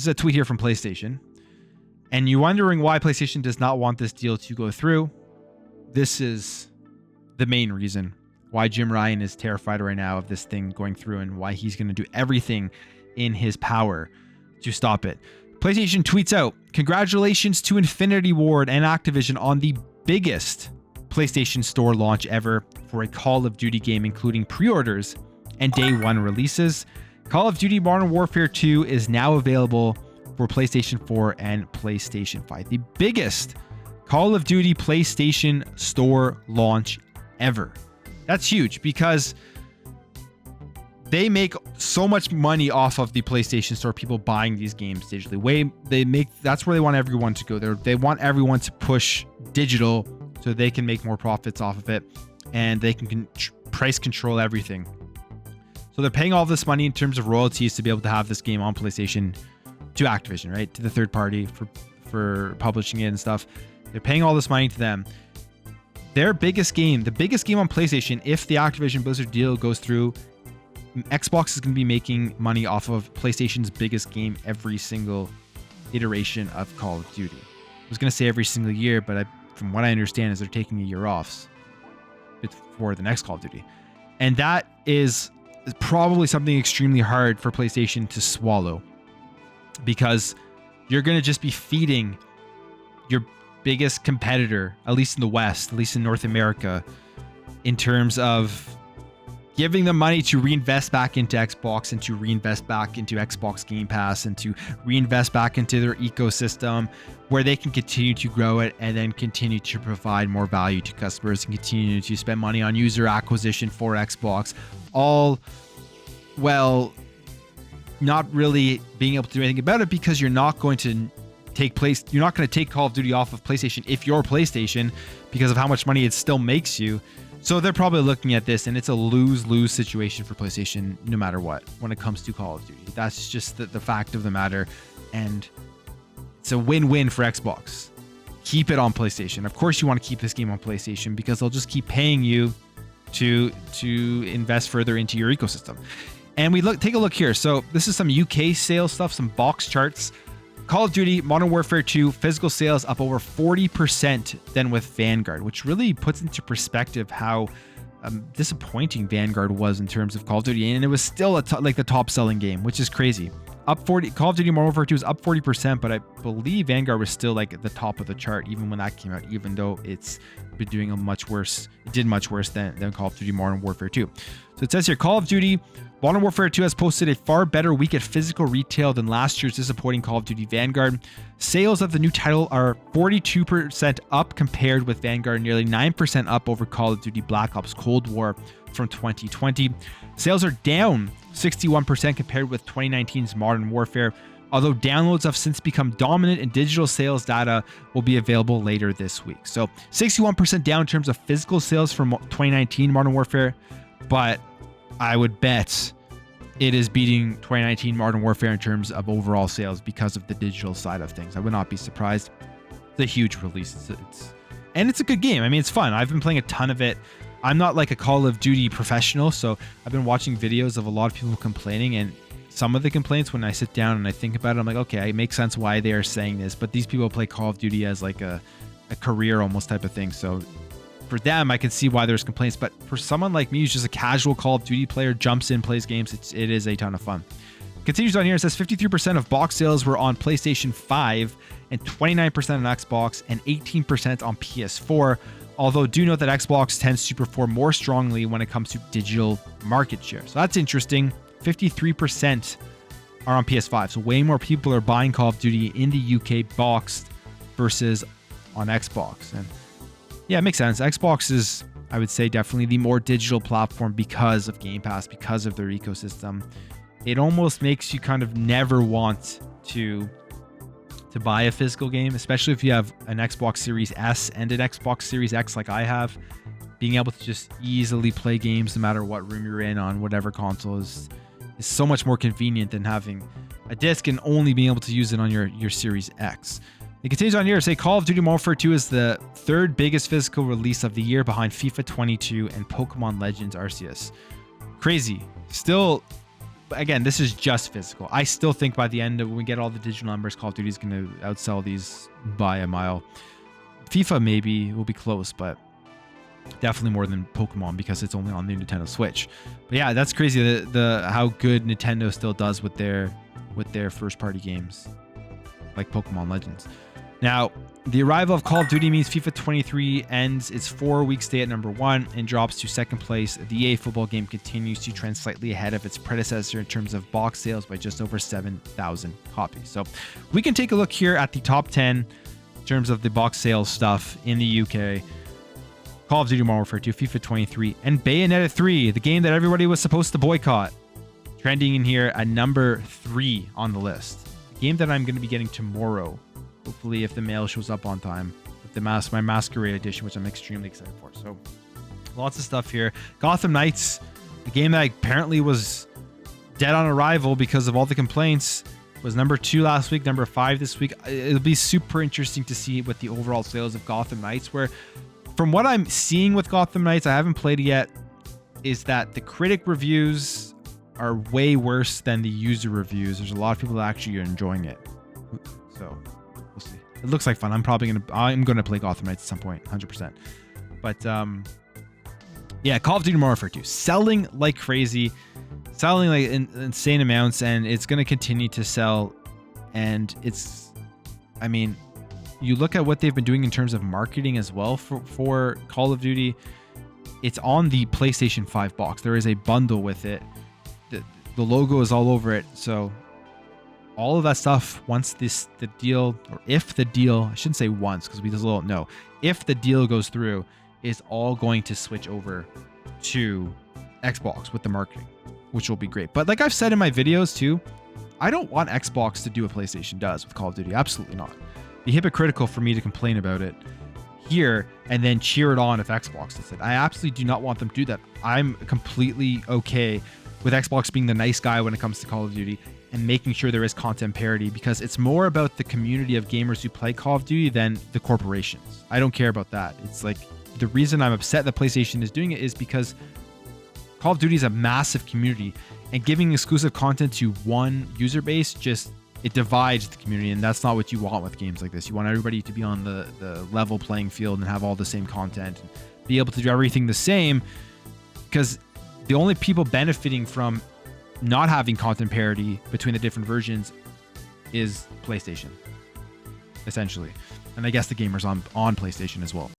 is a tweet here from PlayStation. And you're wondering why PlayStation does not want this deal to go through. This is the main reason why Jim Ryan is terrified right now of this thing going through and why he's going to do everything in his power to stop it. PlayStation tweets out, "Congratulations to Infinity Ward and Activision on the biggest PlayStation Store launch ever for a Call of Duty game, including pre-orders and day one releases. Call of Duty Modern Warfare 2 is now available for PlayStation 4 and PlayStation 5. The biggest Call of Duty PlayStation Store launch ever." That's huge because they make so much money off of the PlayStation Store, people buying these games digitally. That's where they want everyone to go. They want everyone to push digital so they can make more profits off of it and they can price control everything. So they're paying all this money in terms of royalties to be able to have this game on PlayStation to Activision, right? To the third party for publishing it and stuff. They're paying all this money to them. Their biggest game, the biggest game on PlayStation, if the Activision Blizzard deal goes through, Xbox is going to be making money off of PlayStation's biggest game every single iteration of Call of Duty. I was going to say every single year, but from what I understand is they're taking a year off for the next Call of Duty. And that is probably something extremely hard for PlayStation to swallow because you're going to just be feeding your biggest competitor, at least in the West, at least in North America, in terms of giving them money to reinvest back into Xbox and to reinvest back into Xbox Game Pass and to reinvest back into their ecosystem where they can continue to grow it and then continue to provide more value to customers and continue to spend money on user acquisition for Xbox, all well not really being able to do anything about it because you're not going to take Call of Duty off of PlayStation if you're PlayStation because of how much money it still makes you. So they're probably looking at this and it's a lose-lose situation for PlayStation no matter what when it comes to Call of Duty. That's just the fact of the matter. And it's a win-win for Xbox. Keep it on PlayStation. Of course you want to keep this game on PlayStation because they'll just keep paying you to invest further into your ecosystem. And take a look here. So this is some UK sales stuff, some box charts. Call of Duty Modern Warfare 2 physical sales up over 40% than with Vanguard, which really puts into perspective how disappointing Vanguard was in terms of Call of Duty, and it was still the top selling game, which is crazy. Call of Duty Modern Warfare 2 is up 40%, but I believe Vanguard was still like at the top of the chart even when that came out, even though it's been doing it did much worse than Call of Duty Modern Warfare 2. So it says here, Call of Duty Modern Warfare 2 has posted a far better week at physical retail than last year's disappointing Call of Duty Vanguard. Sales of the new title are 42% up compared with Vanguard, nearly 9% up over Call of Duty Black Ops Cold War from 2020. Sales are down 61% compared with 2019's Modern Warfare, although downloads have since become dominant and digital sales data will be available later this week. So 61% down in terms of physical sales from 2019 Modern Warfare, but I would bet it is beating 2019 Modern Warfare in terms of overall sales because of the digital side of things. I would not be surprised. It's a huge release. And it's a good game. I mean, it's fun. I've been playing a ton of it. I'm not like a Call of Duty professional, so I've been watching videos of a lot of people complaining, and some of the complaints, when I sit down and I think about it, I'm like, okay, it makes sense why they are saying this, but these people play Call of Duty as like a career almost type of thing. So for them, I can see why there's complaints, but for someone like me who's just a casual Call of Duty player, jumps in, plays games, it is a ton of fun. Continues on here, it says 53% of box sales were on PlayStation 5 and 29% on Xbox and 18% on PS4, although do note that Xbox tends to perform more strongly when it comes to digital market share. So that's interesting. 53% are on PS5, so way more people are buying Call of Duty in the UK boxed versus on Xbox. And yeah, it makes sense. Xbox is, I would say, definitely the more digital platform because of Game Pass, because of their ecosystem. It almost makes you kind of never want to buy a physical game, especially if you have an Xbox Series S and an Xbox Series X like I have. Being able to just easily play games no matter what room you're in on whatever console is so much more convenient than having a disc and only being able to use it on your Series X. It continues on here to say Call of Duty Modern Warfare 2 is the third biggest physical release of the year behind FIFA 22 and Pokemon Legends Arceus. Crazy. Still again, this is just physical. I still think by the end of when we get all the digital numbers, Call of Duty is going to outsell these by a mile. FIFA maybe will be close, but definitely more than Pokemon because it's only on the Nintendo Switch. But yeah, that's crazy the how good Nintendo still does with their first party games like Pokemon Legends. Now, the arrival of Call of Duty means FIFA 23 ends its 4-week stay at number 1 and drops to second place. The EA football game continues to trend slightly ahead of its predecessor in terms of box sales by just over 7,000 copies. So we can take a look here at the top 10 in terms of the box sales stuff in the UK. Call of Duty Modern Warfare 2, FIFA 23, and Bayonetta 3, the game that everybody was supposed to boycott. Trending in here at number 3 on the list. A game that I'm going to be getting tomorrow. Hopefully, if the mail shows up on time, with my Masquerade edition, which I'm extremely excited for. So, lots of stuff here. Gotham Knights, a game that apparently was dead on arrival because of all the complaints, was number 2 last week, number 5 this week. It'll be super interesting to see what the overall sales of Gotham Knights were. From what I'm seeing with Gotham Knights, I haven't played it yet, is that the critic reviews are way worse than the user reviews. There's a lot of people that actually are enjoying it. So we'll see. It looks like fun. I'm gonna play Gotham Knights at some point, 100%. But yeah, Call of Duty Modern Warfare 2 selling like crazy, selling like insane amounts, and it's gonna continue to sell. And it's, I mean, you look at what they've been doing in terms of marketing as well for Call of Duty. It's on the PlayStation 5 box. There is a bundle with it. The logo is all over it. So all of that stuff, once the deal, or if the deal, I shouldn't say once because we just don't know, if the deal goes through, is all going to switch over to Xbox with the marketing, which will be great. But like I've said in my videos too, I don't want Xbox to do what PlayStation does with Call of Duty. Absolutely not. It'd be hypocritical for me to complain about it here and then cheer it on if Xbox does it. I absolutely do not want them to do that. I'm completely okay with Xbox being the nice guy when it comes to Call of Duty and making sure there is content parity, because it's more about the community of gamers who play Call of Duty than the corporations. I don't care about that. It's like the reason I'm upset that PlayStation is doing it is because Call of Duty is a massive community, and giving exclusive content to one user base it divides the community, and that's not what you want with games like this. You want everybody to be on the level playing field and have all the same content and be able to do everything the same, because the only people benefiting from not having content parity between the different versions is PlayStation, essentially. And I guess the gamers on PlayStation as well.